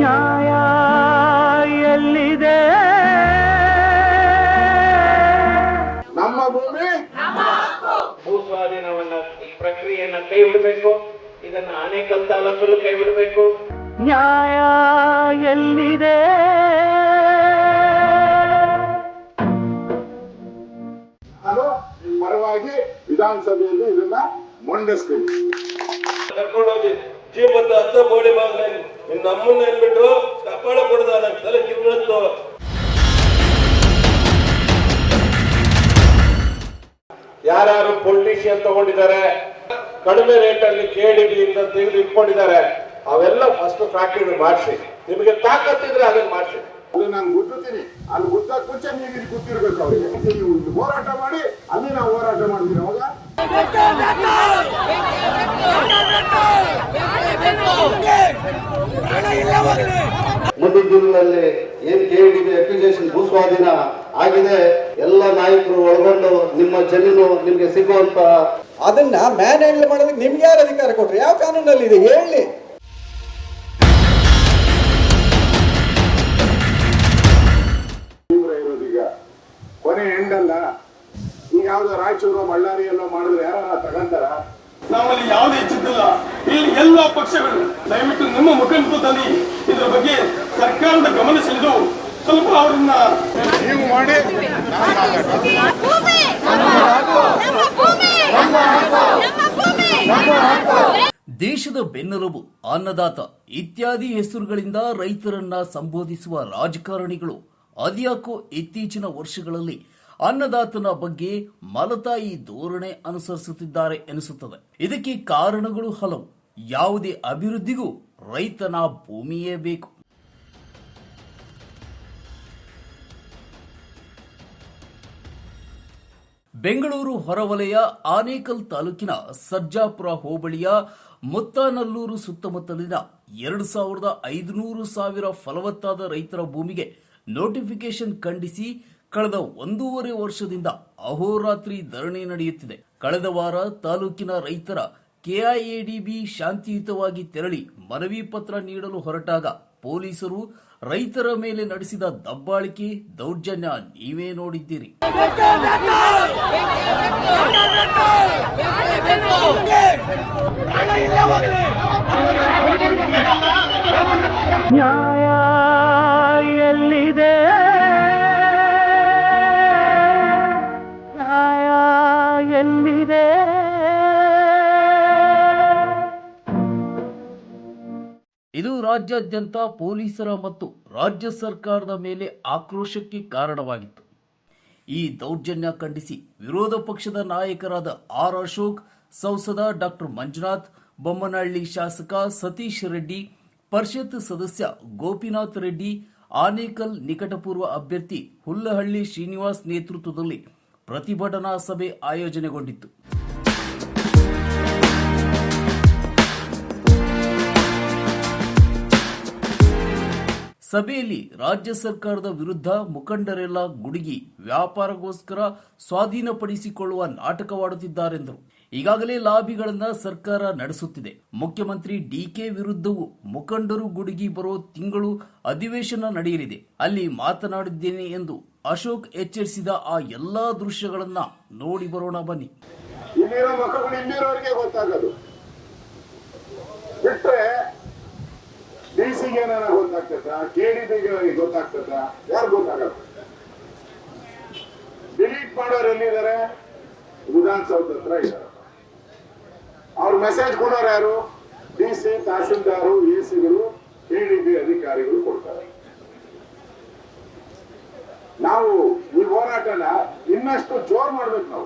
ನ್ಯಾಯ ಎಲ್ಲಿದೆ? ನಮ್ಮ ಭೂಮಿ ಭೂಸ್ವಾಧೀನವನ್ನ ಪ್ರಕ್ರಿಯೆಯನ್ನ ಕೈ ಬಿಡಬೇಕು. ಇದನ್ನ ಆನೇಕಲ್ ತಾಲೂಕಲ್ಲೂ ಕೈ ಬಿಡಬೇಕು. ನ್ಯಾಯ ಎಲ್ಲಿದೆ? ನಾನು ಪರವಾಗಿ ವಿಧಾನಸಭೆಯಲ್ಲಿ ಇದನ್ನ ಮಂಡಿಸ್ತೀನಿ. ಕರ್ಕೊಂಡೋಗಿ ಜೀವದ ಅರ್ಧ ಬೋಳಿ ಬಾಗಿಲು ನಮ್ಮನ್ನ ಏನ್ಬಿಟ್ಟು ಕಪಾಳ ಕೊಡದ ತಲೆ ಕಿರುತ್ತು. ಯಾರು ಪೊಲಿಟಿಷಿಯನ್ ತಗೊಂಡಿದ್ದಾರೆ, ಕಡಿಮೆ ರೇಟ್ ಅಲ್ಲಿ KDB ಅಂತ ತೆಗೆದು ಇಟ್ಕೊಂಡಿದ್ದಾರೆ, ಅವೆಲ್ಲ ಫಸ್ಟ್ ಫ್ಯಾಕ್ಟರಿ ಮಾಡಿಸಿ. ನಿಮಗೆ ತಾಕತ್ತಿದ್ರೆ ಅದನ್ನ ಮಾಡಿಸಿ. ಅಲ್ಲಿ ನಾನು ಗುದ್ದುತ್ತೀನಿ. ಅಲ್ಲಿ ಗುದ್ದಕ್ಕೆ ಮುಂಚೆ ನೀವು ಇಲ್ಲಿ ಗೊತ್ತಿರ್ಬೇಕು ಅವರಿಗೆ. ನೀವು ಇಲ್ಲಿ ಹೋರಾಟ ಮಾಡಿ, ಅಲ್ಲಿ ನಾವು ಹೋರಾಟ ಮಾಡ್ತೀವಿ. ಅವಾಗ ಮುಂದಿನ ದಿನಗಳಲ್ಲಿ ಏನ್ KDB ಅಕ್ವಿಸೇಷನ್ ಭೂಸ್ವಾಧೀನ ಆಗಿದೆ, ಎಲ್ಲ ನಾಯಕರು ಒಳಗೊಂಡು ನಿಮ್ಮ ಜಮೀನು ನಿಮ್ಗೆ ಸಿಗುವಂತ ಅದನ್ನ ಮ್ಯಾನ್ ಹ್ಯಾಂಡಲ್ ಮಾಡೋದಕ್ಕೆ ನಿಮ್ಗೆ ಯಾರು ಅಧಿಕಾರ ಕೊಟ್ರು? ಯಾವ ಕಾನೂನಲ್ಲಿ ಇದೆ ಹೇಳಿ? ಇರೋದೀಗ ಕೊನೆ ಎಂಡಲ್ಲ. ಈಗ ಯಾವ್ದೋ ರಾಯಚೂರು ಬಳ್ಳಾರಿ ಎಲ್ಲ ಮಾಡಿದ್ರೆ ಯಾರ ತಗೊಂತಾರ? ನಮ್ಮಲ್ಲಿ ಯಾವುದೇ ಚಿಂತಿಲ್ಲ. ಇಲ್ಲಿ ಎಲ್ಲ ಪಕ್ಷಗಳು ದಯವಿಟ್ಟು ನಿಮ್ಮ ಮುಖಂಡರಲ್ಲಿ ಇದರ ಬಗ್ಗೆ ಸರ್ಕಾರದ ಗಮನ ಸೆಳೆದು ಸ್ವಲ್ಪ ಅವರನ್ನ ನೀವು ಮಾಡಿ. ದೇಶದ ಬೆನ್ನೆಲುಬು, ಅನ್ನದಾತ ಇತ್ಯಾದಿ ಹೆಸರುಗಳಿಂದ ರೈತರನ್ನ ಸಂಬೋಧಿಸುವ ರಾಜಕಾರಣಿಗಳು ಅದ್ಯಾಕೋ ಇತ್ತೀಚಿನ ವರ್ಷಗಳಲ್ಲಿ ಅನ್ನದಾತನ ಬಗ್ಗೆ ಮಲತಾಯಿ ಧೋರಣೆ ಅನುಸರಿಸುತ್ತಿದ್ದಾರೆ ಎನಿಸುತ್ತದೆ. ಇದಕ್ಕೆ ಕಾರಣಗಳು ಹಲವು. ಯಾವುದೇ ಅಭಿವೃದ್ಧಿಗೂ ರೈತನ ಭೂಮಿಯೇ ಬೇಕು. ಬೆಂಗಳೂರು ಹೊರವಲಯ ಆನೇಕಲ್ ತಾಲೂಕಿನ ಸರ್ಜಾಪುರ ಹೋಬಳಿಯ ಮುತ್ತಾನಲ್ಲೂರು ಸುತ್ತಮುತ್ತಲಿನ 2,500 ಫಲವತ್ತಾದ ರೈತರ ಭೂಮಿಗೆ ನೋಟಿಫಿಕೇಶನ್ ಖಂಡಿಸಿ ಕಳೆದ 1.5 ವರ್ಷದಿಂದ ಅಹೋರಾತ್ರಿ ಧರಣಿ ನಡೆಯುತ್ತಿದೆ. ಕಳೆದ ವಾರ ತಾಲೂಕಿನ ರೈತರ KIADB ಶಾಂತಿಯುತವಾಗಿ ತೆರಳಿ ಮನವಿ ಪತ್ರ ನೀಡಲು ಹೊರಟಾಗ ಪೊಲೀಸರು ರೈತರ ಮೇಲೆ ನಡೆಸಿದ ದಬ್ಬಾಳಿಕೆ, ದೌರ್ಜನ್ಯ ನೀವೇ ನೋಡಿದ್ದೀರಿ. ನ್ಯಾಯ ಎಲ್ಲಿದೆ? ನ್ಯಾಯ ಎಲ್ಲಿದೆ? ಇದು ರಾಜ್ಯಾದ್ಯಂತ ಪೊಲೀಸರ ಮತ್ತು ರಾಜ್ಯ ಸರ್ಕಾರದ ಮೇಲೆ ಆಕ್ರೋಶಕ್ಕೆ ಕಾರಣವಾಗಿತ್ತು. ಈ ದೌರ್ಜನ್ಯ ಖಂಡಿಸಿ ವಿರೋಧ ಪಕ್ಷದ ನಾಯಕರಾದ ಆರ್ ಅಶೋಕ್, ಸಂಸದ ಡಾಕ್ಟರ್ ಮಂಜುನಾಥ್, ಬೊಮ್ಮನಹಳ್ಳಿ ಶಾಸಕ ಸತೀಶ್ ರೆಡ್ಡಿ, ಪರಿಷತ್ ಸದಸ್ಯ ಗೋಪಿನಾಥ್ ರೆಡ್ಡಿ, ಆನೇಕಲ್ ನಿಕಟಪೂರ್ವ ಅಭ್ಯರ್ಥಿ ಹುಲ್ಲಹಳ್ಳಿ ಶ್ರೀನಿವಾಸ್ ನೇತೃತ್ವದಲ್ಲಿ ಪ್ರತಿಭಟನಾ ಸಭೆ ಆಯೋಜನೆಗೊಂಡಿತ್ತು. ಸಭೆಯಲ್ಲಿ ರಾಜ್ಯ ಸರ್ಕಾರದ ವಿರುದ್ಧ ಮುಖಂಡರೆಲ್ಲ ಗುಡುಗಿ ವ್ಯಾಪಾರಗೋಸ್ಕರ ಸ್ವಾಧೀನಪಡಿಸಿಕೊಳ್ಳುವ ನಾಟಕವಾಡುತ್ತಿದ್ದಾರೆಂದರು. ಈಗಾಗಲೇ ಲಾಬಿಗಳನ್ನ ಸರ್ಕಾರ ನಡೆಸುತ್ತಿದೆ. ಮುಖ್ಯಮಂತ್ರಿ DK ವಿರುದ್ಧವೂ ಮುಖಂಡರು ಗುಡುಗಿ ಬರೋ ತಿಂಗಳು ಅಧಿವೇಶನ ನಡೆಯಲಿದೆ, ಅಲ್ಲಿ ಮಾತನಾಡಿದ್ದೇನೆ ಎಂದು ಅಶೋಕ್ ಎಚ್ಚರಿಸಿದ ಆ ಎಲ್ಲಾ ದೃಶ್ಯಗಳನ್ನ ನೋಡಿ ಬರೋಣ ಬನ್ನಿ. ಇಲ್ಲಿರೋ ಮಕ್ಕಳು ಇಲ್ಲಿರೋರಿಗೆ ಗೊತ್ತಾಗೋದು ಬಿಟ್ರೆ DC-ಗೆ ಏನಾರ ಗೊತ್ತಾಗ್ತದ, KDB-ಗೆ ಗೊತ್ತಾಗ್ತದ? ಯಾರು ಗೊತ್ತಾಗಲ್ಲ. ಡಿಲೀಟ್ ಮಾಡೋರು ಎಲ್ಲಿದ್ದಾರೆ? ವಿಧಾನಸೌಧ ಹತ್ರ ಇದ್ದಾರೆ. ಅವ್ರ ಮೆಸೇಜ್ ಕೊಡೋರು ಯಾರು? DC, ತಹಸೀಲ್ದಾರು, AC-ಗಳು, KDB ಅಧಿಕಾರಿಗಳು ಕೊಡ್ತಾರೆ. ನಾವು ಈ ಹೋರಾಟನ ಇನ್ನಷ್ಟು ಜೋರ್ ಮಾಡ್ಬೇಕು.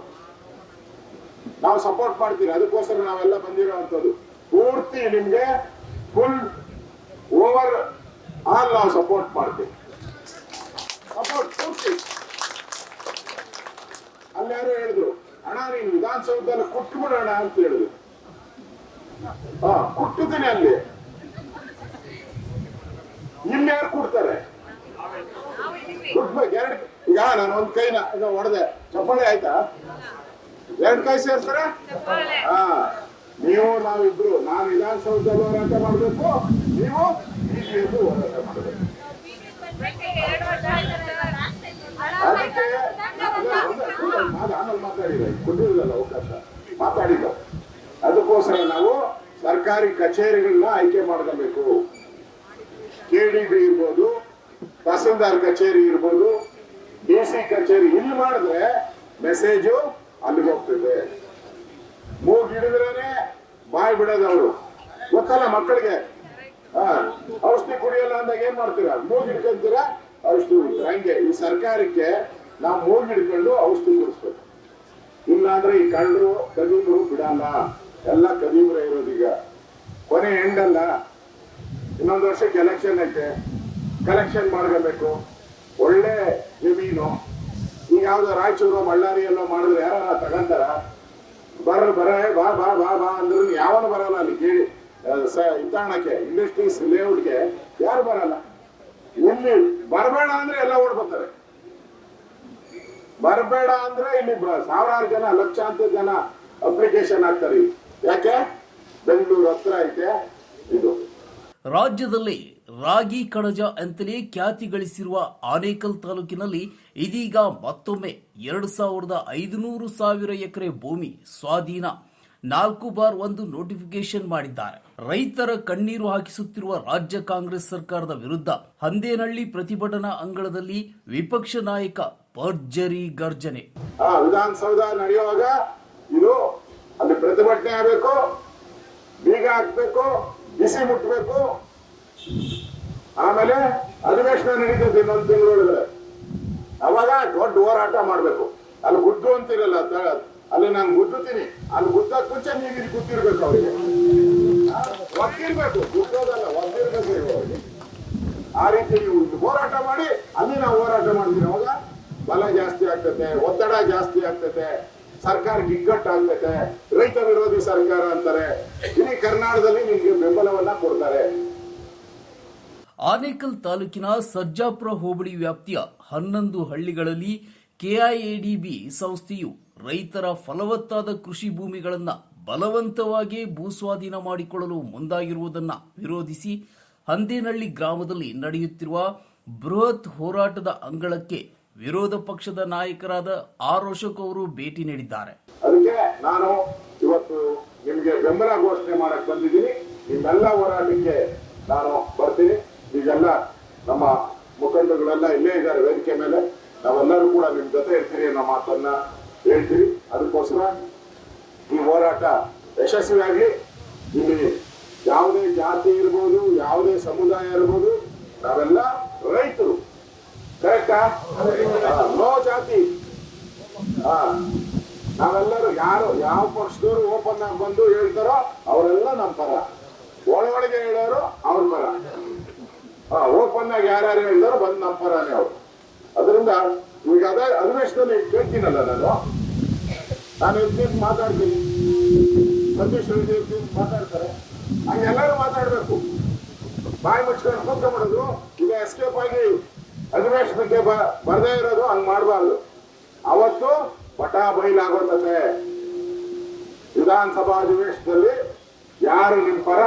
ನಾವು ಸಪೋರ್ಟ್ ಮಾಡ್ತೀವಿ. ಅದಕ್ಕೋಸ್ಕರ ನಾವೆಲ್ಲ ಬಂದಿರೋಂಥದ್ದು. ಪೂರ್ತಿ ನಿಮ್ಗೆ ಫುಲ್ ಓವರ್ ಆಲ್ ನಾವು ಸಪೋರ್ಟ್ ಮಾಡ್ತೀವಿ. ಸಪೋರ್ಟ್ ಪೂರ್ತಿ. ಅಲ್ಲಾರು ಹೇಳಿದ್ರು, ಅಣ್ಣ ನೀನು ವಿಧಾನಸೌಧದಲ್ಲಿ ಕೊಟ್ಟು ಬಿಡೋಣ ಅಂತ ಹೇಳಿದ್ರು. ಕೊಟ್ಟಿದ್ದೀನಿ ಅಲ್ಲಿ. ಇಲ್ಲಿ ಯಾರು ಕೊಡ್ತಾರೆ? ಈಗ ನಾನು ಒಂದ್ ಕೈನ ಹೊಡೆದೆ, ಚಪ್ಪಾಳೆ ಆಯ್ತಾ? 2 ಕೈ ಸೇರ್ತಾರೆ. ನೀವು ನಾವಿಬ್ರು, ನಾನು ವಿಧಾನಸೌಧದಲ್ಲಿ ಹೋರಾಟ ಮಾಡ್ಬೇಕು, ನೀವು ಬೀದಿಯಲ್ಲಿ ಹೋರಾಟ ಮಾಡಬೇಕು. ಅದಕ್ಕೆ ಆಮೇಲೆ ಮಾತಾಡಿಲ್ಲ, ಕೊಟ್ಟಿರಲಿಲ್ಲ ಅವಕಾಶ, ಮಾತಾಡಿಲ್ಲ. ಅದಕ್ಕೋಸ್ಕರ ನಾವು ಸರ್ಕಾರಿ ಕಚೇರಿಗಳನ್ನ ಆಯ್ಕೆ ಮಾಡ್ಕೋಬೇಕು. KDB ಇರ್ಬೋದು, ತಹಸೀಲ್ದಾರ್ ಕಚೇರಿ ಇರ್ಬೋದು, DC ಕಚೇರಿ ಇಲ್ಲಿ ಮಾಡಿದ್ರೆ ಮೆಸೇಜು ಅಲ್ಲಿಗೆ ಹೋಗ್ತದೆ. ಮೂಗಿಡಿದ್ರೇನೆ ಬಾಯಿ ಬಿಡೋದವ್ರು, ಗೊತ್ತಲ್ಲ ಮಕ್ಕಳಿಗೆ. ಔಷಧಿ ಕುಡಿಯಲ್ಲ ಅಂದಾಗ ಏನ್ ಮಾಡ್ತೀರಾ? ಮೂಗಿಡ್ಕೊಂತೀರಾ, ಔಷಧಿ ಕುಡಿತೀರಾ. ಹಂಗೆ ಈ ಸರ್ಕಾರಕ್ಕೆ ನಾವು ಮೂಗಿಡ್ಕೊಂಡು ಔಷಧಿ ಕುಡಿಸ್ಬೇಕು. ಇಲ್ಲ ಅಂದ್ರೆ ಈ ಕಳ್ಳರು ಕದೀಮರು ಬಿಡಲ್ಲ, ಎಲ್ಲ ಕದೀಮರೇ ಇರೋದೀಗ. ಕೊನೆ ಎಂಡಲ್ಲ, ಇನ್ನೊಂದು ವರ್ಷಕ್ಕೆ ಎಲೆಕ್ಷನ್ ಐತೆ, ಕಲೆಕ್ಷನ್ ಮಾಡ್ಕೋಬೇಕು. ಒಳ್ಳೆ ಜಮೀನು ಈಗ ಯಾವ್ದೋ ರಾಯಚೂರು ಬಳ್ಳಾರಿಯಲ್ಲೋ ಮಾಡಿದ್ರೆ ಯಾರ ತಗೊಂತಾರ? ಬಾ ಬಾ ಬಾ ಬಾ ಅಂದ್ರು ಯಾವನು ಬರಲ್ಲ. ಅಲ್ಲಿ ಕೇಳಿ ಇತಾಣಕ್ಕೆ, ಇಂಡಸ್ಟ್ರೀಸ್ ಲೇಔಟ್ಗೆ ಯಾರು ಬರಲ್ಲ. ಇಲ್ಲಿ ಬರಬೇಡ ಅಂದ್ರೆ ಎಲ್ಲ ಓಡ್ಬರ್ತಾರೆ. ಬರಬೇಡ ಅಂದ್ರೆ ಇಲ್ಲಿ ಸಾವಿರಾರು ಜನ, ಲಕ್ಷಾಂತರ ಜನ ಅಪ್ಲಿಕೇಶನ್ ಹಾಕ್ತಾರೆ. ಯಾಕೆ? ಬೆಂಗಳೂರು ಹತ್ರ ಐತೆ ಇದು. ರಾಜ್ಯದಲ್ಲಿ ರಾಗಿ ಕಣಜ ಅಂತಲೇ ಖ್ಯಾತಿ ಗಳಿಸಿರುವ ಆನೇಕಲ್ ತಾಲೂಕಿನಲ್ಲಿ ಇದೀಗ ಮತ್ತೊಮ್ಮೆ 2,500 ಎಕರೆ ಭೂಮಿ ಸ್ವಾಧೀನ 4x1 ನೋಟಿಫಿಕೇಶನ್ ಮಾಡಿದ್ದಾರೆ. ರೈತರ ಕಣ್ಣೀರು ಹಾಕಿಸುತ್ತಿರುವ ರಾಜ್ಯ ಕಾಂಗ್ರೆಸ್ ಸರ್ಕಾರದ ವಿರುದ್ಧ ಹಂದೇನಹಳ್ಳಿ ಪ್ರತಿಭಟನಾ ಅಂಗಳದಲ್ಲಿ ವಿಪಕ್ಷ ನಾಯಕ ಭರ್ಜರಿ ಗರ್ಜನೆ. ವಿಧಾನಸೌಧ ನಡೆಯುವಾಗ ಇದು ಅಲ್ಲಿ ಪ್ರತಿಭಟನೆ ಆಗಬೇಕು, ಬೀಗ ಹಾಕ್ಬೇಕು, ಬಿಸಿ ಮುಟ್ಟಬೇಕು. ಆಮೇಲೆ ಅಧಿವೇಶನ ನಡೀತದೆ ಇನ್ನೊಂದು ತಿಂಗಳೊಳಗಡೆ. ಅವಾಗ ದೊಡ್ಡ ಹೋರಾಟ ಮಾಡ್ಬೇಕು. ಅಲ್ಲಿ ಗುದ್ದು ಅಂತಿರಲ್ಲ, ಅಲ್ಲಿ ನಾನು ಗುದ್ದುತ್ತೀನಿ, ಅಲ್ಲಿ ಗುದ್ದಕ್ ಮುಂಚೆ ನೀವು ಇಲ್ಲಿ ಗುದ್ದಿರ್ಬೇಕು. ಅವರಿಗೆ ಒದ್ದಿರ್ಬೇಕು, ಗುದ್ದೋದಲ್ಲ, ಒದ್ದಿರ್ಬೇಕು ಅವ್ರಿಗೆ. ಆ ರೀತಿ ನೀವು ಹೋರಾಟ ಮಾಡಿ, ಅಲ್ಲಿ ನಾವು ಹೋರಾಟ ಮಾಡ್ತೀವಿ. ಅವಾಗ ಬಲ ಜಾಸ್ತಿ ಆಗ್ತದೆ, ಒತ್ತಡ ಜಾಸ್ತಿ ಆಗ್ತದೆ, ಸರ್ಕಾರ ಇಕ್ಕಟ್ಟಾಗ್ತದೆ. ರೈತ ವಿರೋಧಿ ಸರ್ಕಾರ ಅಂತಾರೆ. ಇಡೀ ಕರ್ನಾಟಕದಲ್ಲಿ ನಿಮ್ಗೆ ಬೆಂಬಲವನ್ನ ಕೊಡ್ತಾರೆ. ಆನೇಕಲ್ ತಾಲೂಕಿನ ಸರ್ಜಾಪುರ ಹೋಬಳಿ ವ್ಯಾಪ್ತಿಯ 11 ಹಳ್ಳಿಗಳಲ್ಲಿ KIADB ಸಂಸ್ಥೆಯು ರೈತರ ಫಲವತ್ತಾದ ಕೃಷಿ ಭೂಮಿಗಳನ್ನು ಬಲವಂತವಾಗಿ ಭೂಸ್ವಾಧೀನ ಮಾಡಿಕೊಳ್ಳಲು ಮುಂದಾಗಿರುವುದನ್ನು ವಿರೋಧಿಸಿ ಹಂದೇನಹಳ್ಳಿ ಗ್ರಾಮದಲ್ಲಿ ನಡೆಯುತ್ತಿರುವ ಬೃಹತ್ ಹೋರಾಟದ ಅಂಗಳಕ್ಕೆ ವಿರೋಧ ಪಕ್ಷದ ನಾಯಕರಾದ ಆರ್ ಅಶೋಕ್ ಅವರು ಭೇಟಿ ನೀಡಿದ್ದಾರೆ. ಅದಕ್ಕೆ ನಾನು ಇವತ್ತು ನಿಮ್ಗೆ ಬೆಂಬಲ ಘೋಷಣೆ ಮಾಡಕ್ ಬಂದಿದ್ದೀನಿ. ನಿಮ್ಮೆಲ್ಲ ಹೋರಾಟಕ್ಕೆ ನಾನು ಬರ್ತೀನಿ. ಈಗೆಲ್ಲ ನಮ್ಮ ಮುಖಂಡಗಳೆಲ್ಲ ಇಲ್ಲೇ ಇದ್ದಾರೆ ವೇದಿಕೆ ಮೇಲೆ. ನಾವೆಲ್ಲರೂ ಕೂಡ ನಿಮ್ ಜೊತೆ ಇರ್ತೀರಿ ಅನ್ನೋ ಮಾತನ್ನ ಹೇಳ್ತೀವಿ. ಅದಕ್ಕೋಸ್ಕರ ಈ ಹೋರಾಟ ಯಶಸ್ವಿಯಾಗಿ ಇಲ್ಲಿ ಯಾವುದೇ ಜಾತಿ ಇರ್ಬೋದು, ಯಾವುದೇ ಸಮುದಾಯ ಇರ್ಬೋದು, ನಾವೆಲ್ಲ ರೈತರು. ಕರೆಕ್ಟಾ? ನೋ ಜಾತಿ. ನಾವೆಲ್ಲರೂ ಯಾರು ಯಾವ ಪಕ್ಷದವರು ಓಪನ್ ಆಗಿ ಬಂದು ಹೇಳ್ತಾರೋ ಅವರೆಲ್ಲ ನಮ್ಮ ಪರ. ಒಳಗೆ ಹೇಳೋರು ಅವ್ರ ಪರ. ಓಪನ್ ಆಗಿ ಯಾರ್ಯಾರು ಹೇಳ್ತಾರೋ ಬಂದು ನಮ್ಮ ಪರನೇ ಅವರು. ಅದರಿಂದ ಈಗ ಅಧಿವೇಶನದಲ್ಲಿ ಕೇಳ್ತೀನಲ್ಲ, ನಾನು ಎದ್ದು ಮಾತಾಡ್ತೀನಿ, ಸತೀಶ್ ರೆಡ್ಡಿ ಮಾತಾಡ್ತಾರೆ, ಹಂಗೆಲ್ಲರೂ ಮಾತಾಡ್ಬೇಕು. ಬಾಯಿ ಮುಚ್ಕೊಂಡು ಕೂತ ಮಾಡೋದು, ಈಗ ಎಸ್ಕೇಪ್ ಆಗಿ ಅಧಿವೇಶನಕ್ಕೆ ಬರದೇ ಇರೋದು ಹಂಗ್ ಮಾಡಬಾರ್ದು. ಅವತ್ತು ಪಟ ಬಯಲಾಗೋತದೆ. ವಿಧಾನಸಭಾ ಅಧಿವೇಶನದಲ್ಲಿ ಯಾರು ನಿಮ್ ಪರ,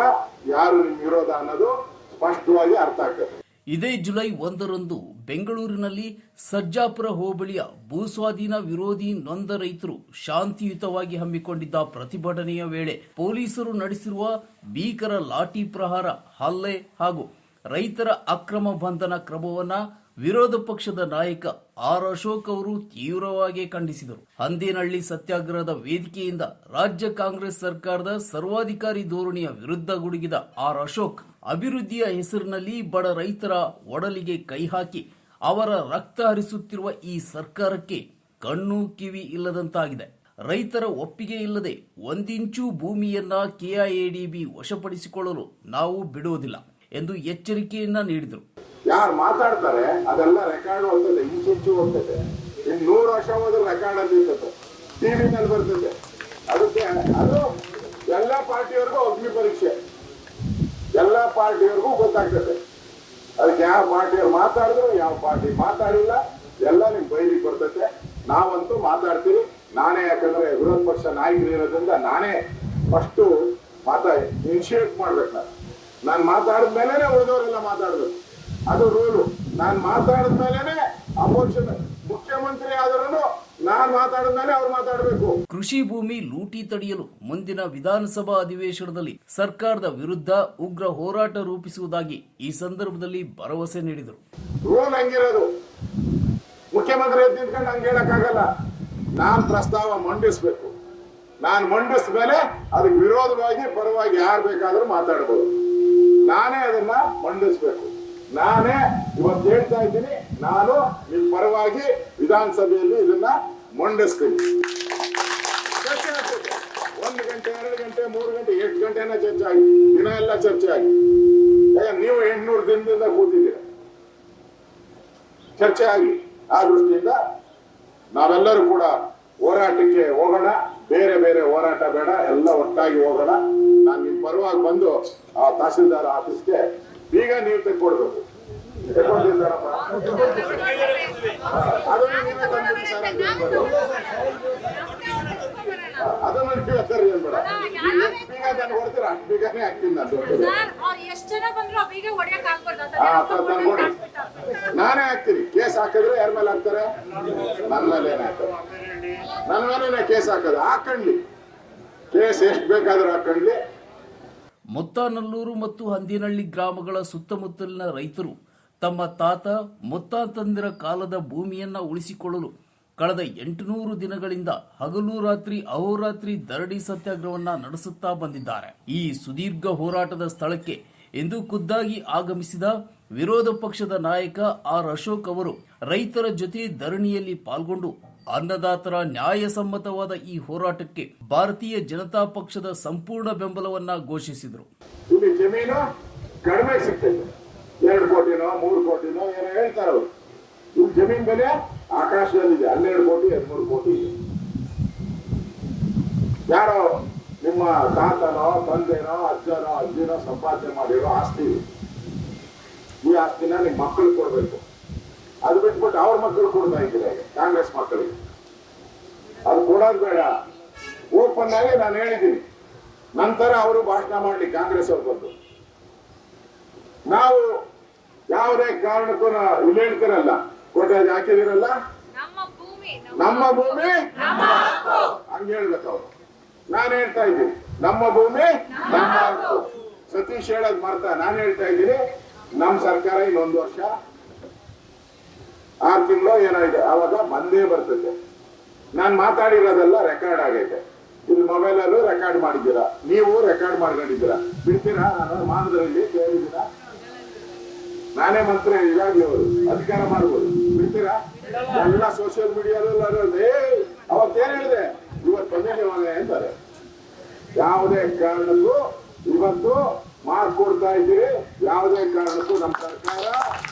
ಯಾರು ನಿಮ್ ವಿರೋಧ ಅನ್ನೋದು ಸ್ಪಷ್ಟವಾಗಿ ಅರ್ಥ ಆಗ್ತದೆ. ಇದೇ ಜುಲೈ 1ರಂದು ಬೆಂಗಳೂರಿನಲ್ಲಿ ಸರ್ಜಾಪುರ ಹೋಬಳಿಯ ಭೂಸ್ವಾಧೀನ ವಿರೋಧಿ ನೊಂದ ರೈತರು ಶಾಂತಿಯುತವಾಗಿ ಹಮ್ಮಿಕೊಂಡಿದ್ದ ಪ್ರತಿಭಟನೆಯ ವೇಳೆ ಪೊಲೀಸರು ನಡೆಸಿರುವ ಭೀಕರ ಲಾಠಿ ಪ್ರಹಾರ, ಹಲ್ಲೆ ಹಾಗೂ ರೈತರ ಅಕ್ರಮ ಬಂಧನ ಕ್ರಮವನ್ನ ವಿರೋಧ ಪಕ್ಷದ ನಾಯಕ ಆರ್ ಅಶೋಕ್ ಅವರು ತೀವ್ರವಾಗಿ ಖಂಡಿಸಿದರು. ಹಂದೇನಹಳ್ಳಿ ಸತ್ಯಾಗ್ರಹದ ವೇದಿಕೆಯಿಂದ ರಾಜ್ಯ ಕಾಂಗ್ರೆಸ್ ಸರ್ಕಾರದ ಸರ್ವಾಧಿಕಾರಿ ಧೋರಣೆಯ ವಿರುದ್ಧ ಗುಡುಗಿದ ಆರ್ ಅಶೋಕ್ ಅಭಿವೃದ್ಧಿಯ ಹೆಸರಿನಲ್ಲಿ ಬಡ ರೈತರ ಒಡಲಿಗೆ ಕೈ ಹಾಕಿ ಅವರ ರಕ್ತ ಹರಿಸುತ್ತಿರುವ ಈ ಸರ್ಕಾರಕ್ಕೆ ಕಣ್ಣು ಕಿವಿ ಇಲ್ಲದಂತಾಗಿದೆ. ರೈತರ ಒಪ್ಪಿಗೆ ಇಲ್ಲದೆ 1 ಇಂಚು ಭೂಮಿಯನ್ನ KIADB ವಶಪಡಿಸಿಕೊಳ್ಳಲು ನಾವು ಬಿಡುವುದಿಲ್ಲ ಎಂದು ಎಚ್ಚರಿಕೆಯನ್ನ ನೀಡಿದರು. ಯಾರು ಮಾತಾಡ್ತಾರೆ ಅದೆಲ್ಲ ರೆಕಾರ್ಡ್ ಹೋಗ್ತದೆ, ಇಂಚು ಹೋಗ್ತದೆ. ಇನ್ನು 100 ವರ್ಷ ಹೋದ್ರೆ ರೆಕಾರ್ಡ್ ಅಲ್ಲಿ ಇರ್ತದೆ, ಟಿವಿನಲ್ಲಿ ಬರ್ತದೆ. ಅದಕ್ಕೆ ಅದು ಎಲ್ಲ ಪಾರ್ಟಿಯವರೆಗೂ ಅಗ್ನಿ ಪರೀಕ್ಷೆ, ಎಲ್ಲ ಪಾರ್ಟಿಯವರೆಗೂ ಗೊತ್ತಾಗ್ತದೆ. ಅದಕ್ಕೆ ಯಾವ ಪಾರ್ಟಿಯವ್ರು ಮಾತಾಡಿದ್ರು, ಯಾವ ಪಾರ್ಟಿ ಮಾತಾಡಿಲ್ಲ, ಎಲ್ಲ ನಿಮ್ ಬೈಲಿಗೆ ಬರ್ತದೆ. ನಾವಂತೂ ಮಾತಾಡ್ತೀವಿ. ನಾನೇ, ಯಾಕಂದ್ರೆ ವಿರೋಧ ಪಕ್ಷ ನಾಯಕರು ಇರೋದ್ರಿಂದ ನಾನೇ ಫಸ್ಟ್ ಇನಿಷಿಯೇಟ್ ಮಾಡ್ಬೇಕು. ನಾನು ನಾನು ಮಾತಾಡಿದ್ಮೇಲೆ ಉಳಿದವರೆಲ್ಲ ಮಾತಾಡ್ಬೇಕು, ಅದು ರೂಲು. ನಾನು ಮಾತಾಡಿದ್ಮೇಲೆ ಅಪೋಸಿಷನ್ ಮುಖ್ಯಮಂತ್ರಿ ಆದರೂ ನಾನು ಮಾತಾಡಿದ್ಮೇಲೆ ಅವ್ರು ಮಾತಾಡಬೇಕು. ಕೃಷಿ ಭೂಮಿ ಲೂಟಿ ತಡೆಯಲು ಮುಂದಿನ ವಿಧಾನಸಭಾ ಅಧಿವೇಶನದಲ್ಲಿ ಸರ್ಕಾರದ ವಿರುದ್ಧ ಉಗ್ರ ಹೋರಾಟ ರೂಪಿಸುವುದಾಗಿ ಈ ಸಂದರ್ಭದಲ್ಲಿ ಭರವಸೆ ನೀಡಿದರು. ರೂಲ್ ಹಂಗಿರೋದು, ಮುಖ್ಯಮಂತ್ರಿ ಎದ್ದು ನಿಂತ್ಕೊಂಡು ಹಂಗೆ ಹೇಳಕ್ಕಾಗಲ್ಲ. ನಾನು ಪ್ರಸ್ತಾವ ಮಂಡಿಸ್ಬೇಕು, ನಾನು ಮಂಡಿಸಿದ ಮೇಲೆ ಅದಕ್ಕೆ ವಿರೋಧವಾಗಿ ಪರವಾಗಿ ಯಾರು ಬೇಕಾದ್ರೂ ಮಾತಾಡ್ಬೋದು. ನಾನೇ ಅದನ್ನ ಮಂಡಿಸ್ಬೇಕು. ನಾನೇ ಇವತ್ತು ಹೇಳ್ತಾ ಇದ್ದೀನಿ, ನಾನು ನಿಮ್ ಪರವಾಗಿ ವಿಧಾನಸಭೆಯಲ್ಲಿ ಇದನ್ನ ಮಂಡಿಸ್ತೀನಿ. ಚರ್ಚೆ ಆಗ್ತದೆ, 1 ಗಂಟೆ 2 ಗಂಟೆ 3 ಗಂಟೆ 8 ಗಂಟೆನ ಚರ್ಚೆ ಆಗಿ, ದಿನ ಎಲ್ಲ ಚರ್ಚೆ ಆಗಿ. ನೀವು 800 ದಿನದಿಂದ ಕೂತಿದ್ದೀರ, ಚರ್ಚೆ ಆಗಿ. ಆ ದೃಷ್ಟಿಯಿಂದ ನಾವೆಲ್ಲರೂ ಕೂಡ ಹೋರಾಟಕ್ಕೆ ಹೋಗೋಣ. ಬೇರೆ ಬೇರೆ ಹೋರಾಟ ಬೇಡ, ಎಲ್ಲ ಒಟ್ಟಾಗಿ ಹೋಗೋಣ. ನಾನು ನಿಮ್ ಪರವಾಗಿ ಬಂದು ಆ ತಹಸೀಲ್ದಾರ್ ಆಫೀಸ್ಗೆ ಈಗ ನೀವು ತೆಕ್ಕೊಡ್ಬೇಕು. ತೆಕ್ಕೊಂಡಿದ್ದಾರಪ್ಪ, ಅದನ್ನು ನೀವೇ ತಂದ್ಬಿಡಿ ಸರ್. ಅದನ್ನು ನೀವೇ ತರ್ರಿ ಅನ್ಬೇಡ. ಬೀಗ ನಾನು ಹೊಡ್ತೀರ, ಅಷ್ಟು ಬೀಗನೇ ಹಾಕ್ತೀನಿ ನಾನು. ತಂದ್ಕೊಡಿ, ನಾನೇ ಹಾಕ್ತೀನಿ. ಕೇಸ್ ಹಾಕಿದ್ರೆ ಯಾರ ಮೇಲೆ ಹಾಕ್ತಾರೆ? ನನ್ನ ಮೇಲೆ ಏನಾಗ್ತದೆ? ನನ್ನ ಮೇಲೆ ಕೇಸ್ ಹಾಕೋದು. ಹಾಕೊಂಡ್ಲಿ, ಕೇಸ್ ಎಷ್ಟು ಬೇಕಾದ್ರೂ ಹಾಕೊಂಡ್ಲಿ. ಮುತ್ತಾನಲ್ಲೂರು ಮತ್ತು ಹಂದಿನಹಳ್ಳಿ ಗ್ರಾಮಗಳ ಸುತ್ತಮುತ್ತಲಿನ ರೈತರು ತಮ್ಮ ತಾತ ಮುತ್ತಾತಂದಿರ ಕಾಲದ ಭೂಮಿಯನ್ನ ಉಳಿಸಿಕೊಳ್ಳಲು ಕಳೆದ 800 ದಿನಗಳಿಂದ ಹಗಲು ರಾತ್ರಿ ಅಹೋರಾತ್ರಿ ಧರಣಿ ಸತ್ಯಾಗ್ರಹವನ್ನ ನಡೆಸುತ್ತಾ ಬಂದಿದ್ದಾರೆ. ಈ ಸುದೀರ್ಘ ಹೋರಾಟದ ಸ್ಥಳಕ್ಕೆ ಇಂದು ಖುದ್ದಾಗಿ ಆಗಮಿಸಿದ ವಿರೋಧ ಪಕ್ಷದ ನಾಯಕ ಆರ್ ಅಶೋಕ್ ಅವರು ರೈತರ ಜೊತೆ ಧರಣಿಯಲ್ಲಿ ಪಾಲ್ಗೊಂಡು ಅನ್ನದಾತರ ನ್ಯಾಯಸಮ್ಮತವಾದ ಈ ಹೋರಾಟಕ್ಕೆ ಭಾರತೀಯ ಜನತಾ ಪಕ್ಷದ ಸಂಪೂರ್ಣ ಬೆಂಬಲವನ್ನ ಘೋಷಿಸಿದರು. ಇಲ್ಲಿ ಜಮೀನು ಕಡಿಮೆ ಸಿಗ್ತೈತೆ, 2 ಕೋಟಿನೋ 3 ಕೋಟಿನೋ ಏನೋ ಹೇಳ್ತಾರೆ ಅವರು. ಇಲ್ಲಿ ಜಮೀನ್ ಬೆಲೆ ಆಕಾಶದಲ್ಲಿದೆ, 12 ಕೋಟಿ 13 ಕೋಟಿ ಇದೆ. ಯಾರೋ ನಿಮ್ಮ ತಾತನೋ ತಂದೆನೋ ಅಜ್ಜನೋ ಅಜ್ಜಿನೋ ಸಂಪಾದನೆ ಮಾಡಿರೋ ಆಸ್ತಿ, ಈ ಆಸ್ತಿನ ನಿಮ್ಮ ಮಕ್ಕಳು ಕೊಡ್ಬೇಕು. ಅದು ಬಿಟ್ಬಿಟ್ಟು ಅವ್ರ ಮಕ್ಕಳು ಕೊಡ್ತಾ ಇದ್ದಾರೆ, ಕಾಂಗ್ರೆಸ್ ಮಕ್ಕಳಿಗೆ. ಅದು ಕೊಡೋದು ಬೇಡ. ಓಪನ್ ಆಗಿ ನಾನು ಹೇಳಿದ್ದೀನಿ. ನಂತರ ಅವರು ಭಾಷಣ ಮಾಡ್ಲಿ, ಕಾಂಗ್ರೆಸ್ ಅವ್ರು ಬಂದು. ನಾವು ಯಾವುದೇ ಕಾರಣಕ್ಕೂ ಇಲ್ಲಿ ಹೇಳ್ತಿರಲ್ಲ, ಕೊಟ್ಟಾಜ್ ಹಾಕಿದಿರಲ್ಲ, ನಮ್ಮ ಭೂಮಿ ಹಂಗೆ ಹೇಳ್ಬೇಕು ಅವ್ರು. ನಾನು ಹೇಳ್ತಾ ಇದ್ದೀನಿ, ನಮ್ಮ ಭೂಮಿ ನಮ್ಮ ಹಕ್ಕು. ಸತೀಶ್ ಹೇಳೋದ್ ಮರ್ತ, ನಾನು ಹೇಳ್ತಾ ಇದ್ದೀನಿ, ನಮ್ಮ ಸರ್ಕಾರ ಇನ್ನೊಂದು ವರ್ಷ 6 ತಿಂಗಳು ಏನೋ ಇದೆ, ಅವಾಗ ಬಂದೇ ಬರ್ತದೆ. ನಾನು ಮಾತಾಡಿರೋದೆಲ್ಲ ರೆಕಾರ್ಡ್ ಆಗೈತೆ. ಇಲ್ಲಿ ಮೊಬೈಲ್ ಅಲ್ಲೂ ರೆಕಾರ್ಡ್ ಮಾಡಿದ್ದೀರಾ, ನೀವು ರೆಕಾರ್ಡ್ ಮಾಡ್ಕೊಂಡಿದ್ದೀರಾ. ಬಿಡ್ತೀರಾ? ನಾನು ಮಾನದಲ್ಲಿ ಕೇಳಿದ್ದೀರಾ? ನಾನೇ ಮಂತ್ರಿ, ಈಗಾಗಲೇ ಅವರು ಅಧಿಕಾರ ಮಾಡ್ಬೋದು. ಬಿಡ್ತೀರಾ? ಎಲ್ಲ ಸೋಷಿಯಲ್ ಮೀಡಿಯಾದಲ್ಲೇ ಅವತ್ತೇನ್ ಹೇಳಿದೆ, ಇವತ್ತು ಬಂದೇನೆ ಅಂತಾರೆ. ಯಾವುದೇ ಕಾರಣಕ್ಕೂ ಇವತ್ತು ಮಾಡ್ಕೊಡ್ತಾ ಇದ್ದೀರಿ. ಯಾವುದೇ ಕಾರಣಕ್ಕೂ ನಮ್ಮ ಸರ್ಕಾರ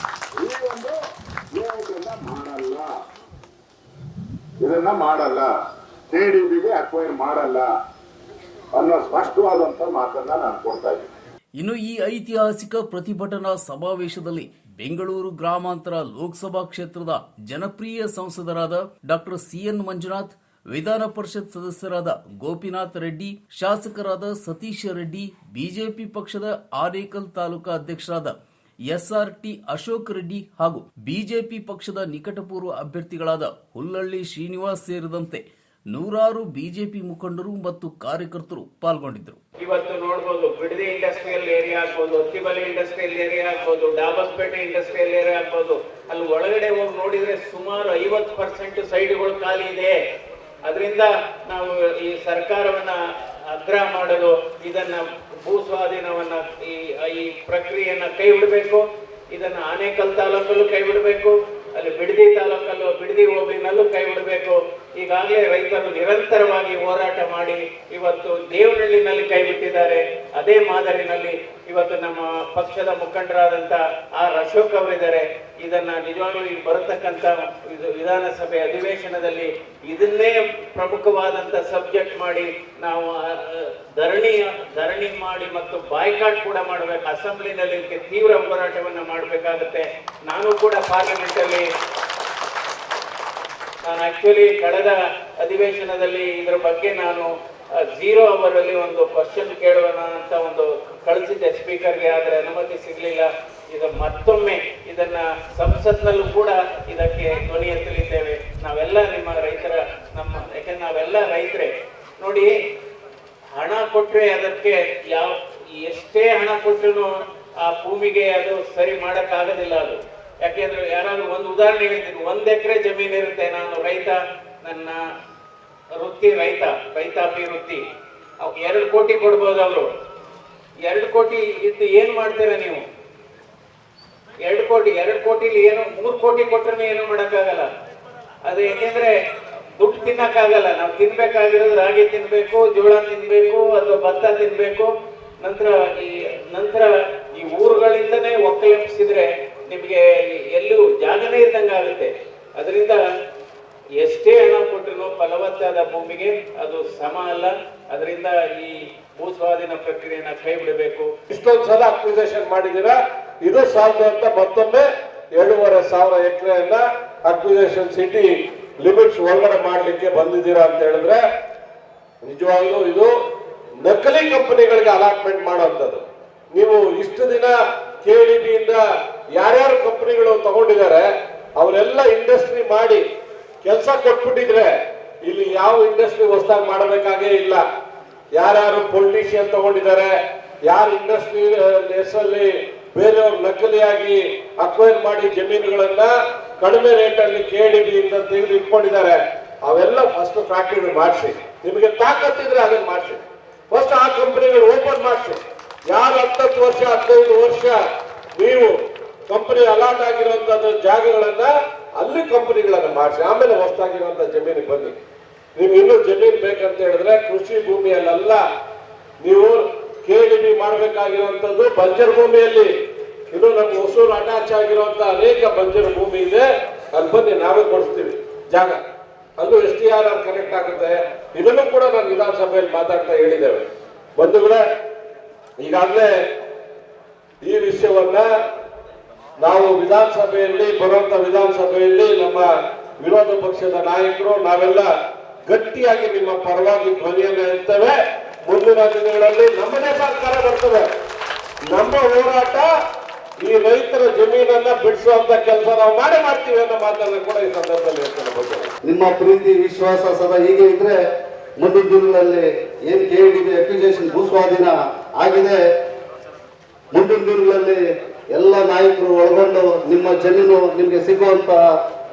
ಈ ಒಂದು ಇದನ್ನ ಮಾಡಲ್ಲ, ಕೆಡಿಬಿಗೆ ಅಕ್ವೈರ್ ಮಾಡಲ್ಲ ಅನ್ನೋ ಸ್ಪಷ್ಟವಾದಂತ ಮಾತನ್ನ ನಾನು ಕೊಡ್ತಾ ಇದ್ದೀನಿ. ಇನ್ನು ಈ ಐತಿಹಾಸಿಕ ಪ್ರತಿಭಟನಾ ಸಮಾವೇಶದಲ್ಲಿ ಬೆಂಗಳೂರು ಗ್ರಾಮಾಂತರ ಲೋಕಸಭಾ ಕ್ಷೇತ್ರದ ಜನಪ್ರಿಯ ಸಂಸದರಾದ ಡಾಕ್ಟರ್ ಸಿಎನ್ ಮಂಜುನಾಥ್, ವಿಧಾನ ಪರಿಷತ್ ಸದಸ್ಯರಾದ ಗೋಪಿನಾಥ್ ರೆಡ್ಡಿ, ಶಾಸಕರಾದ ಸತೀಶ್ ರೆಡ್ಡಿ, ಬಿಜೆಪಿ ಪಕ್ಷದ ಆನೇಕಲ್ ತಾಲೂಕಾ ಅಧ್ಯಕ್ಷರಾದ SRT ಅಶೋಕ್ ರೆಡ್ಡಿ ಹಾಗೂ ಬಿಜೆಪಿ ಪಕ್ಷದ ನಿಕಟಪೂರ್ವ ಅಭ್ಯರ್ಥಿಗಳಾದ ಹುಲ್ಲಳ್ಳಿ ಶ್ರೀನಿವಾಸ್ ಸೇರಿದಂತೆ ನೂರಾರು ಬಿಜೆಪಿ ಮುಖಂಡರು ಮತ್ತು ಕಾರ್ಯಕರ್ತರು ಪಾಲ್ಗೊಂಡಿದ್ದರು. ಇವತ್ತು ನೋಡಬಹುದು, ಬಿಡದಿ ಇಂಡಸ್ಟ್ರಿಯಲ್ ಏರಿಯಾ ಆಗ್ಬೋದು, ಅತ್ತಿಬಲೆ ಇಂಡಸ್ಟ್ರಿಯಲ್ ಏರಿಯಾ ಆಗ್ಬೋದು, ಡಾಬಸ್ಪೇಟೆ ಇಂಡಸ್ಟ್ರಿಯಲ್ ಏರಿಯಾ ಆಗ್ಬೋದು, ಅಲ್ಲಿ ಒಳಗಡೆ ಹೋಗಿ ನೋಡಿದ್ರೆ ಸುಮಾರು 50% ಸೈಡ್ಗಳು ಖಾಲಿ ಇದೆ. ಅದರಿಂದ ನಾವು ಈ ಸರ್ಕಾರವನ್ನ ಆಗ್ರಹ ಮಾಡೋದು, ಇದನ್ನ ಭೂ ಸ್ವಾಧೀನವನ್ನ ಈ ಪ್ರಕ್ರಿಯೆಯನ್ನ ಕೈ ಬಿಡಬೇಕು. ಇದನ್ನ ಆನೇಕಲ್ ತಾಲೂಕಲ್ಲೂ ಕೈ ಬಿಡಬೇಕು, ಅಲ್ಲಿ ಬಿಡದಿ ತಾಲೂಕಲ್ಲೂ ಬಿಡದಿ ಹೋಬಳಿನಲ್ಲೂ ಕೈ ಬಿಡಬೇಕು. ಈಗಾಗಲೇ ರೈತರು ನಿರಂತರವಾಗಿ ಹೋರಾಟ ಮಾಡಿ ಇವತ್ತು ದೇವನಹಳ್ಳಿನಲ್ಲಿ ಕೈ ಬಿಟ್ಟಿದ್ದಾರೆ. ಅದೇ ಮಾದರಿನಲ್ಲಿ ಇವತ್ತು ನಮ್ಮ ಪಕ್ಷದ ಮುಖಂಡರಾದಂತ ಆರ್ ಅಶೋಕ್ ಅವರಿದ್ದಾರೆ. ಇದನ್ನ ನಿಜವಾಗ್ಲೂ ಈ ಬರತಕ್ಕಂತ ವಿಧಾನಸಭೆ ಅಧಿವೇಶನದಲ್ಲಿ ಇದನ್ನೇ ಪ್ರಮುಖವಾದಂತ ಸಬ್ಜೆಕ್ಟ್ ಮಾಡಿ ನಾವು ಧರಣಿ ಮಾಡಿ ಮತ್ತು ಬಾಯ್ಕಾಟ್ ಕೂಡ ಮಾಡಬೇಕು. ಅಸೆಂಬ್ಲಿನಲ್ಲಿ ತೀವ್ರ ಹೋರಾಟವನ್ನ ಮಾಡಬೇಕಾಗುತ್ತೆ. ನಾನು ಕೂಡ ಪಾರ್ಲಿಮೆಂಟ್ ಅಲ್ಲಿ ನಾನು ಆಕ್ಚುಲಿ ಕಳೆದ ಅಧಿವೇಶನದಲ್ಲಿ ಇದರ ಬಗ್ಗೆ ನಾನು 0 ಅವರಲ್ಲಿ ಒಂದು ಕ್ವಶನ್ ಕೇಳೋಣ ಅಂತ ಒಂದು ಕಳಿಸಿದ್ದೆ ಸ್ಪೀಕರ್ಗೆ, ಆದರೆ ಅನುಮತಿ ಸಿಗಲಿಲ್ಲ. ಈಗ ಮತ್ತೊಮ್ಮೆ ಇದನ್ನ ಸಂಸತ್ನಲ್ಲೂ ಕೂಡ ಇದಕ್ಕೆ ಧ್ವನಿ ಎತ್ತಲಿದ್ದೇವೆ. ನಾವೆಲ್ಲ ನಿಮ್ಮ ರೈತರ ಯಾಕಂದ್ರೆ ನಾವೆಲ್ಲ ರೈತರೇ. ನೋಡಿ, ಹಣ ಕೊಟ್ಟರೆ ಅದಕ್ಕೆ ಎಷ್ಟೇ ಹಣ ಕೊಟ್ಟರು ಆ ಭೂಮಿಗೆ ಅದು ಸರಿ ಮಾಡೋಕ್ಕಾಗೋದಿಲ್ಲ. ಅದು ಯಾಕೆಂದ್ರೆ ಯಾರಾದ್ರೂ ಒಂದು ಉದಾಹರಣೆ ಹೇಳ್ತೀನಿ. 1 ಎಕರೆ ಜಮೀನು ಇರುತ್ತೆ, ನಾನು ರೈತ, ನನ್ನ ವೃತ್ತಿ ರೈತಾಪಿ ವೃತ್ತಿ, 2 ಕೋಟಿ ಕೊಡ್ಬೋದು ಅವರು. 2 ಕೋಟಿ ಇದ್ದು ಏನ್ ಮಾಡ್ತೀರಾ ನೀವು? 2 ಕೋಟಿಲಿ ಏನು 3 ಕೋಟಿ ಕೊಟ್ಟರೆ ಏನು ಮಾಡೋಕ್ಕಾಗಲ್ಲ. ಅದು ಯಾಕೆಂದ್ರೆ ದುಡ್ಡು ತಿನ್ನಕ್ಕಾಗಲ್ಲ. ನಾವು ತಿನ್ಬೇಕಾಗಿರೋದು ರಾಗಿ ತಿನ್ಬೇಕು, ಜೋಳ ತಿನ್ಬೇಕು, ಅಥವಾ ಭತ್ತ ತಿನ್ಬೇಕು. ನಂತರ ಈ ಊರುಗಳಿಂದನೇ ಒಕ್ಕಲೆಬ್ಸಿದ್ರೆ ನಿಮಗೆ ಎಲ್ಲೂ ಜಾಗನೇ ಇದ್ದಂಗೆ ಆಗುತ್ತೆ. ಅದರಿಂದ ಎಷ್ಟೇ ಹಣ ಕೊಟ್ಟರು ಫಲವತ್ತಾದ ಭೂಮಿಗೆ ಅದು ಸಮ ಅಲ್ಲ. ಅದರಿಂದ ಈ ಭೂ ಸ್ವಾಧೀನ ಪ್ರಕ್ರಿಯೆನ ಕೈ ಬಿಡಬೇಕು. ಇಷ್ಟೊಂದು ಸಲ ಅಕ್ವಿಸೇಷನ್ ಮಾಡಿದ್ದೀರಾ, ಇದು ಸಾಲದು ಅಂತ ಮತ್ತೊಮ್ಮೆ 7,500 ಎಕರೆಯನ್ನ ಅಕ್ವಿಸೇಷನ್ ಸಿಟಿ ಲಿಮಿಟ್ಸ್ ಒಳಗಡೆ ಮಾಡ್ಲಿಕ್ಕೆ ಬಂದಿದ್ದೀರಾ ಅಂತ ಹೇಳಿದ್ರೆ ನಿಜವಾಗ್ಲೂ ಇದು ನಕಲಿ ಕಂಪನಿಗಳಿಗೆ ಅಲಾಟ್ಮೆಂಟ್ ಮಾಡುವಂಥದ್ದು. ನೀವು ಇಷ್ಟು ದಿನ KDB ಇಂದ ಯಾರ್ಯಾರು ಕಂಪನಿಗಳು ತಗೊಂಡಿದ್ದಾರೆ ಅವರೆಲ್ಲ ಇಂಡಸ್ಟ್ರಿ ಮಾಡಿ ಕೆಲಸ ಕೊಟ್ಬಿಟ್ಟಿದ್ರೆ ಇಲ್ಲಿ ಯಾವ ಇಂಡಸ್ಟ್ರಿ ಹೊಸದಾಗಿ ಮಾಡಬೇಕಾಗೇ ಇಲ್ಲ. ಯಾರ್ಯಾರು ಪೊಲಿಟಿಷಿಯನ್ ತಗೊಂಡಿದ್ದಾರೆ, ಯಾರು ಇಂಡಸ್ಟ್ರಿ ಹೆಸರಲ್ಲಿ ಬೇರೆಯವ್ರು ನಕಲಿಯಾಗಿ ಅಕ್ವೈರ್ ಮಾಡಿ ಜಮೀನುಗಳನ್ನ ಕಡಿಮೆ ರೇಟಲ್ಲಿ KDB ಇಂದ ತೆಗೆದು ಇಟ್ಕೊಂಡಿದ್ದಾರೆ, ಅವೆಲ್ಲ ಫಸ್ಟ್ ಫ್ಯಾಕ್ಟರಿ ಮಾಡಿಸಿ. ನಿಮಗೆ ತಾಕತ್ತಿದ್ರೆ ಅದನ್ನ ಮಾಡಿಸಿ. ಫಸ್ಟ್ ಆ ಕಂಪನಿಗಳು ಓಪನ್ ಮಾಡಿಸಿ. ಯಾರು 10 ವರ್ಷ 15 ವರ್ಷ ನೀವು ಕಂಪನಿ ಅಲಾಟ್ ಆಗಿರುವಂತದ್ದು ಜಾಗಗಳನ್ನ ಅಲ್ಲಿ ಕಂಪನಿಗಳನ್ನ ಮಾಡಿಸಿ, ಆಮೇಲೆ ಹೊಸದಾಗಿರುವಂತ ಜಮೀನಿಗೆ ಬನ್ನಿ. ನಿಮ್ಗೆ ಇನ್ನೂ ಜಮೀನು ಬೇಕಂತ ಹೇಳಿದ್ರೆ ಕೃಷಿ ಭೂಮಿಯಲ್ಲ, ನೀವು KDB ಮಾಡಬೇಕಾಗಿರುವಂತದ್ದು ಬಂಜರ್ ಭೂಮಿಯಲ್ಲಿ. ಇದು ನಮ್ಗೆ ಹೊಸೂರು ಅಟ್ಯಾಚ್ ಆಗಿರುವಂತ ಅನೇಕ ಬಂಜರು ಭೂಮಿ ಇದೆ, ಅಲ್ಲಿ ಬನ್ನಿ, ನಾವೇ ಕೊಡಿಸ್ತೀವಿ ಜಾಗ. ಅಲ್ಲೂ STR ಕನೆಕ್ಟ್ ಆಗುತ್ತೆ. ಇದನ್ನು ಕೂಡ ನಾನು ವಿಧಾನಸಭೆಯಲ್ಲಿ ಮಾತಾಡ್ತಾ ಹೇಳಿದ್ದೇವೆ. ಬಂಧುಗಳೇ, ಈಗಾಗಲೇ ಈ ವಿಷಯವನ್ನ ನಾವು ವಿಧಾನಸಭೆಯಲ್ಲಿ ನಮ್ಮ ವಿರೋಧ ಪಕ್ಷದ ನಾಯಕರು ನಾವೆಲ್ಲ ಗಟ್ಟಿಯಾಗಿ ನಿಮ್ಮ ಪರವಾಗಿ ಧ್ವನಿಯನ್ನು ಎತ್ತೇವೆ. ಮುಂದಿನ ದಿನಗಳಲ್ಲಿ ನಮ್ಮದೇ ಸರ್ಕಾರ ಬರ್ತದೆ. ನಮ್ಮ ಹೋರಾಟ ಈ ರೈತರ ಜಮೀನನ್ನ ಬಿಡಿಸುವಂತ ಕೆಲಸ ನಾವು ಮಾಡ್ತೀವಿ ಅನ್ನೋ ಮಾತನ್ನ ಕೂಡ ಈ ಸಂದರ್ಭದಲ್ಲಿ ಹೇಳ್ತೇನೆ. ನಿಮ್ಮ ಪ್ರೀತಿ ವಿಶ್ವಾಸ ಸದಾ ಹೀಗೆ ಇದ್ರೆ ಮುಂದಿನ ದಿನಗಳಲ್ಲಿ ಏನ್ KDB ಅಕ್ವಿಸೇಷನ್ ಭೂಸ್ವಾಧೀನ ಆಗಿದೆ, ಮುಂದಿನ ದಿನಗಳಲ್ಲಿ ಎಲ್ಲ ನಾಯಕರು ಒಳಗೊಂಡು ನಿಮ್ಮ ಜಮೀನು ನಿಮ್ಗೆ ಸಿಗುವಂತ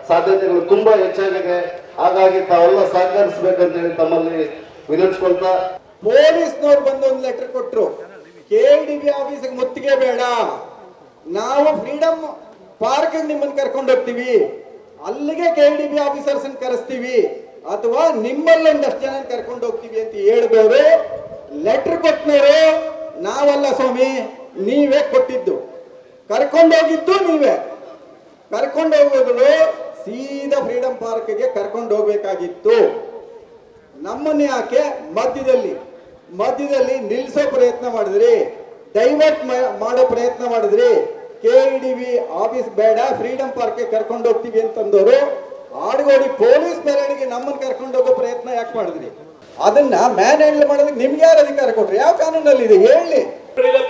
ಸಾಧ್ಯತೆಗಳು ತುಂಬಾ ಹೆಚ್ಚಾಗಿದೆ. ಹಾಗಾಗಿ ತಾವೆಲ್ಲ ಸಹಕರಿಸಬೇಕಂತ ಹೇಳಿ ತಮ್ಮಲ್ಲಿ ವಿನಂತಿಸ್ಕೊಳ್ತಾ, ಪೊಲೀಸ್ನವ್ರು ಬಂದು ಒಂದು ಲೆಟರ್ ಕೊಟ್ರು, KDB ಆಫೀಸಿಗೆ ಮುತ್ತಿಗೆ ಬೇಡ, ನಾವು ಫ್ರೀಡಮ್ ಪಾರ್ಕ್ ನಿಮ್ಮನ್ನು ಕರ್ಕೊಂಡು ಹೋಗ್ತೀವಿ, ಅಲ್ಲಿಗೆ KDB ಆಫೀಸರ್ಸ್ ಕರೆಸ್ತೀವಿ, ಅಥವಾ ನಿಮ್ಮಲ್ಲಿ ಒಂದಷ್ಟು ಜನ ಕರ್ಕೊಂಡು ಹೋಗ್ತೀವಿ ಅಂತ ಹೇಳಿದವರು ಲೆಟರ್ ಕೊಟ್ಟನವರು ನಾವಲ್ಲ ಸ್ವಾಮಿ, ನೀವೇ ಕೊಟ್ಟಿದ್ದು. ಕರ್ಕೊಂಡೋಗಿದ್ದು ನೀವೇ. ಕರ್ಕೊಂಡು ಹೋಗೋದು ಸೀದಾ ಫ್ರೀಡಮ್ ಪಾರ್ಕ್ಗೆ ಕರ್ಕೊಂಡು ಹೋಗ್ಬೇಕಾಗಿತ್ತು. ನಮ್ಮನ್ನ ಯಾಕೆ ಮಧ್ಯದಲ್ಲಿ ನಿಲ್ಲಿಸೋ ಪ್ರಯತ್ನ ಮಾಡಿದ್ರಿ, ಡೈವರ್ಟ್ ಮಾಡೋ ಪ್ರಯತ್ನ ಮಾಡಿದ್ರಿ. KDB ಆಫೀಸ್ ಬೇಡ, ಫ್ರೀಡಮ್ ಪಾರ್ಕ್ಗೆ ಕರ್ಕೊಂಡು ಹೋಗ್ತೀವಿ ಅಂತಂದವರು ಆಡ್ಗೋಡಿ ಪೊಲೀಸ್ ಪೆರೇಡ್ಗೆ ನಮ್ಮನ್ನು ಕರ್ಕೊಂಡು ಹೋಗೋ ಪ್ರಯತ್ನ ಯಾಕೆ ಮಾಡಿದ್ರಿ? ಅದನ್ನ ಮ್ಯಾನ್ ಹ್ಯಾಂಡಲ್ ಮಾಡೋದಕ್ಕೆ ನಿಮ್ಗೆ ಯಾರು ಅಧಿಕಾರ ಕೊಟ್ರಿ? ಯಾವ ಕಾನೂನಲ್ಲಿ ಇದೆ ಹೇಳಿ?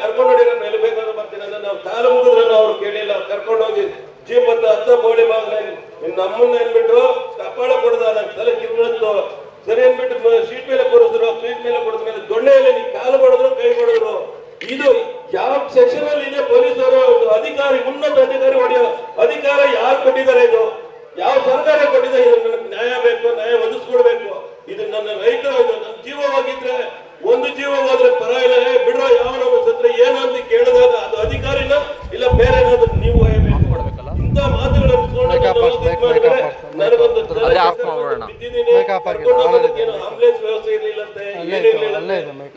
ಕರ್ಕೊಂಡು ಹೋಗಿರೋ ಮೇಲೆ ಬೇಕಾದ್ರೆ ಬರ್ತೀನಿ ಅಂದ್ರೆ ನಾವು ಕಾಲು ಮುಗಿದ್ರು ಅವ್ರು ಕೇಳಿಲ್ಲ. ಕರ್ಕೊಂಡು ಹೋಗಿ ಜೀಪ್ ಅಂತ 10 ಬೋಳಿ ಬಾಗ್ಲ ನಮ್ಮನ್ನ ಏನ್ಬಿಟ್ಟು ಕಪಾಳ ಕೊಡದ ತಲೆ ಕಿರುತ್ತು ಸರಿ ಅನ್ಬಿಟ್ಟು ಸೀಟ್ ಮೇಲೆ ಕೊಡಿಸಿದ್ರು, ಸೀಟ್ ಮೇಲೆ ಕೊಡಿದ್ಮೇಲೆ ದೊಣ್ಣೆಯಲ್ಲಿ ನೀವು ಕಾಲು ಕೊಡಿದ್ರು, ಕೈ ಕೊಡಿದ್ರು. ಇದು ಯಾವ ಸೆಕ್ಷನ್ ಅಲ್ಲಿ ಇದೆ? ಪೊಲೀಸರು ಅಧಿಕಾರಿ, ಉನ್ನತ ಅಧಿಕಾರಿ ಹೊಡೆಯೋ ಅಧಿಕಾರ ಯಾರು ಕೊಟ್ಟಿದ್ದಾರೆ? ಇದು ಯಾವ ಸರ್ಕಾರ ಕೊಟ್ಟಿದೆ? ನ್ಯಾಯ ಬೇಕು, ನ್ಯಾಯ ಒದಗಿಸ್ಕೊಡ್ಬೇಕು. ಇದು ನನ್ನ ರೈತರ, ನನ್ನ ಜೀವವಾಗಿದ್ರೆ ಒಂದು ಜೀವ ಹೋದ್ರೆ ಪರವಾಗಿಲ್ಲ, ಬಿಡ್ರೋ ಯಾವನ ಸತ್ರ ಏನೋ ಅಂತ ಕೇಳಿದಾಗ ಅದು ಅಧಿಕಾರಿನ ಇಲ್ಲ ಬೇರೆ ಏನಾದ್ರು ನೀವು ಇಂಥ ಮಾತುಗಳನ್ನು ನನಗೊಂದು ಆಂಬುಲೆನ್ಸ್ ವ್ಯವಸ್ಥೆ ಇರ್ಲಿಲ್ಲಂತೆ,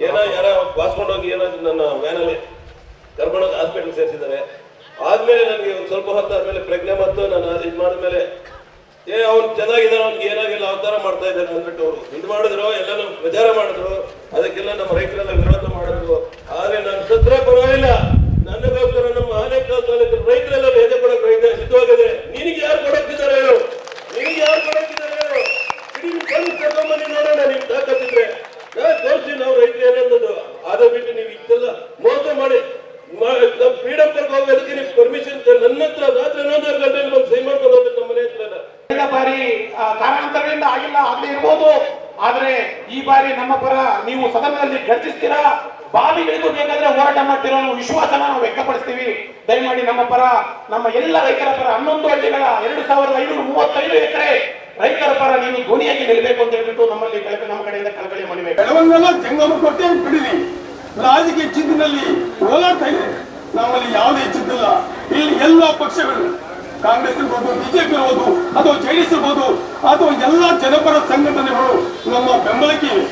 ಏನೋ ಯಾರ ಬಾಸ್ಕೊಂಡೋಗಿ ಏನೋ ನನ್ನ ವ್ಯಾನಲ್ಲಿ ಕರ್ಕೊಂಡೋಗಿ ಹಾಸ್ಪಿಟಲ್ ಸೇರಿಸಿದ್ದಾರೆ. ಆದ್ಮೇಲೆ ನನಗೆ ಒಂದು ಸ್ವಲ್ಪ ಹೊತ್ತಾದ್ಮೇಲೆ ಪ್ರಜ್ಞೆ ಮತ್ತು ನಾನು ಇದು ಮಾಡಿದ್ಮೇಲೆ ಅವ್ನು ಚೆನ್ನಾಗಿದ್ದಾನೆ, ಅವ್ನಿಗೆ ಏನಾಗಿಲ್ಲ ಅವತಾರ ಮಾಡ್ತಾ ಇದ್ದಾನೆ ಅಂದ್ಬಿಟ್ಟು ಅವರು ಇದು ಮಾಡಿದ್ರು, ಎಲ್ಲಾನು ಪ್ರಚಾರ ಮಾಡಿದ್ರು. ಅದಕ್ಕೆಲ್ಲ ನಮ್ಮ ರೈತರೆಲ್ಲ ವಿರೋಧ ಮಾಡಿದ್ರು. ಆದ್ರೆ ನಾನು ಸತ್ರ ಪರವಾಗಿಲ್ಲ, ನನಗೋಸ್ಕರ ನಮ್ಮ ಆನೇಕಲ್ ತಾಲೂಕು ರೈತರೆಲ್ಲ ಎದೆ ಕೊಡಕ್ಕೆ ರೈತ ಸಿದ್ಧವಾಗಿದೆ. ನಿನಗೆ ಯಾರು ಕೊಡಕ್ತಿದ್ದಾರೆ ಹೇಳು? ನಿನಗೆ ಯಾರು ಕೊಡಕ್ತಿದ್ದಾರೆ ಹೇಳು? ಇಡೀ ಬಂದು ತಗೊಂಬನ್ನಿ ನೋಡೋಣ, ನೀವು ತಾಕತ್ತಿದ್ರೆ ತೋರಿಸಿ ನಾವು ರೈತರು ಏನಂದದ್ದು. ಆದ ಬಿಟ್ಟು ನೀವು ಇಷ್ಟೆಲ್ಲ ಮೋಸ ನೀವು ಸದನದಲ್ಲಿ ಗರ್ಜಿಸ್ತೀರಾ, ಬಾವಿಗಳಿಗೂ ಬೇಕಾದ್ರೆ ಹೋರಾಟ ಮಾಡ್ತಿರೋ ವಿಶ್ವಾಸನ ನಾವು ವ್ಯಕ್ತಪಡಿಸ್ತೀವಿ. ದಯಮಾಡಿ ನಮ್ಮ ಪರ, ನಮ್ಮ ಎಲ್ಲ ರೈತರ ಪರ 11 ಹಳ್ಳಿಗಳ 2535 ಎಕರೆ ರೈತರ ಪರ ನೀವು ಧ್ವನಿಯಾಗಿ ನಿಲ್ಲಬೇಕು ಅಂತ ಹೇಳ್ಬಿಟ್ಟು ನಮ್ಮಲ್ಲಿ ನಮ್ಮ ಕಡೆಯಿಂದ ಕಳಕಳಿ ಮಾಡಬೇಕು. ಕೆಲವೊಂದೆಲ್ಲ ಜಂಗಮ ಕೊಟ್ಟೆ ಬಿಡಿರಿ, ರಾಜಕೀಯ ಚಿಂತನೆಯಲ್ಲಿ ಹೋರಾಡ್ತಾ ಇದೆ. ನಮ್ಮಲ್ಲಿ ಯಾವುದೇ ಚಿಂತಿಲ್ಲ. ಇಲ್ಲಿ ಎಲ್ಲ ಪಕ್ಷಗಳು, ಕಾಂಗ್ರೆಸ್ ಇರ್ಬೋದು, ಬಿಜೆಪಿ ಇರ್ಬೋದು, ಅಥವಾ ಜೆಡಿಎಸ್ ಇರ್ಬೋದು, ಅಥವಾ ಎಲ್ಲ ಜನಪರ ಸಂಘಟನೆಗಳು ನಮ್ಮ ಬೆಂಬಲಕ್ಕೆ ಇವೆ.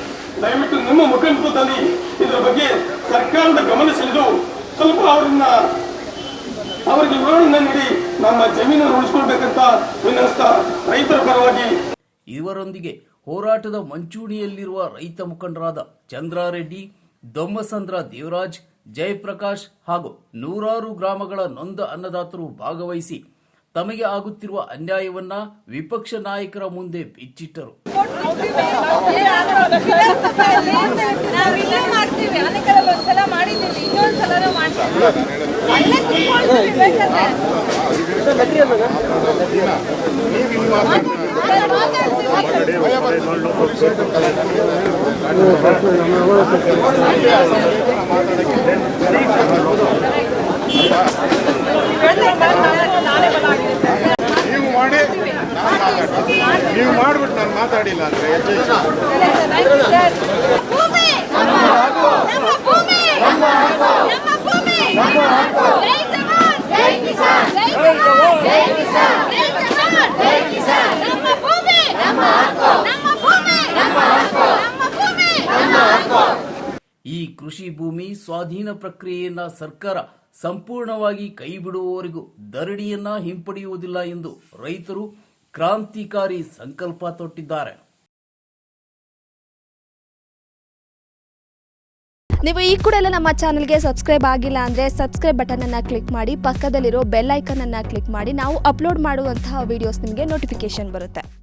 ದಯವಿಟ್ಟು ನಿಮ್ಮ ಮುಖಂಡರಲ್ಲಿ ಇದರ ಬಗ್ಗೆ ಸರ್ಕಾರದ ಗಮನ ಸೆಳೆದು ಸ್ವಲ್ಪ ಅವರಿಗೆ ವಿವರಣೆ ನೀಡಿ ನಮ್ಮ ಜಮೀನನ್ನು ಉಳಿಸ್ಕೊಳ್ಬೇಕಂತ ವಿನಂತಿಸ್ತಾ ರೈತರ ಪರವಾಗಿ. ಇವರೊಂದಿಗೆ ಹೋರಾಟದ ಮಂಚೂಣಿಯಲ್ಲಿರುವ ರೈತ ಮುಖಂಡರಾದ ಚಂದ್ರಾರೆಡ್ಡಿ, ದೊಮ್ಮಸಂದ್ರ ದೇವರಾಜ್, ಜಯಪ್ರಕಾಶ್ ಹಾಗೂ ನೂರಾರು ಗ್ರಾಮಗಳ ನೊಂದ ಅನ್ನದಾತರು ಭಾಗವಹಿಸಿ ತಮಗೆ ಆಗುತ್ತಿರುವ ಅನ್ಯಾಯವನ್ನ ವಿಪಕ್ಷ ನಾಯಕರ ಮುಂದೆ ಬಿಚ್ಚಿಟ್ಟರು. ನೀವು ಮಾಡ್ಬಿಟ್ಟು ನಾನು ಮಾತಾಡಿಲ್ಲ ಅಂದ್ರೆ ಈ ಕೃಷಿ ಭೂಮಿ ಸ್ವಾಧೀನ ಪ್ರಕ್ರಿಯೆಯನ್ನ ಸರ್ಕಾರ ಸಂಪೂರ್ಣವಾಗಿ ಕೈಬಿಡುವವರೆಗೂ ದರಡಿಯನ್ನ ಹಿಂಪಡೆಯುವುದಿಲ್ಲ ಎಂದು ರೈತರು ಕ್ರಾಂತಿಕಾರಿ ಸಂಕಲ್ಪ ತೊಟ್ಟಿದ್ದಾರೆ. ನೀವು ಈ ಕೂಡ ನಮ್ಮ ಚಾನೆಲ್ಗೆ ಸಬ್ಸ್ಕ್ರೈಬ್ ಆಗಿಲ್ಲ ಅಂದರೆ ಸಬ್ಸ್ಕ್ರೈಬ್ ಬಟನ್ ಅನ್ನು ಕ್ಲಿಕ್ ಮಾಡಿ, ಪಕ್ಕದಲ್ಲಿರೋ ಬೆಲ್ ಐಕನ್ ಅನ್ನು ಕ್ಲಿಕ್ ಮಾಡಿ. ನಾವು ಅಪ್ಲೋಡ್ ಮಾಡುವಂತಹ ವಿಡಿಯೋಸ್ ನಿಮಗೆ ನೋಟಿಫಿಕೇಶನ್ ಬರುತ್ತೆ.